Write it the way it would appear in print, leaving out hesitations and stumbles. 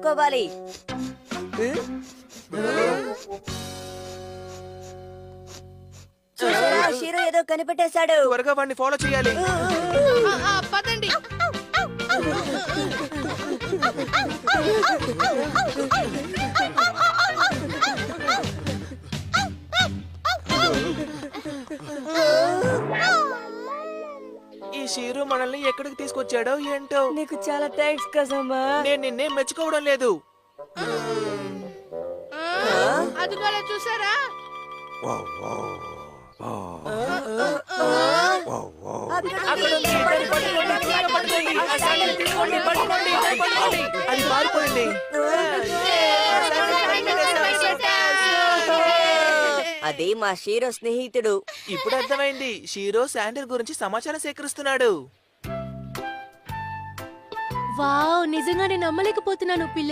దాక్కోవాలి. చూసారా, షీరో ఏదో కనిపెట్టేశాడు. త్వరగా వాడిని ఫాలో చేయాలి. పదండి. ఈ షీరు మనల్ని ఎక్కడికి తీసుకొచ్చాడో ఏంటో. నీకు చాలా థ్యాంక్స్ కసమ్మా. నేను నిన్నేం మెచ్చుకోవడం లేదు. అది కూడా చూసారా? అది పారిపోయింది. అది మా షీరో స్నేహితుడు. ఇప్పుడు అర్థమైంది, షీరో శాండర్ గురించి సమాచారం సేకరిస్తున్నాడు. వావ్, నిజంగా నేను నమ్మలేకపోతున్నాను.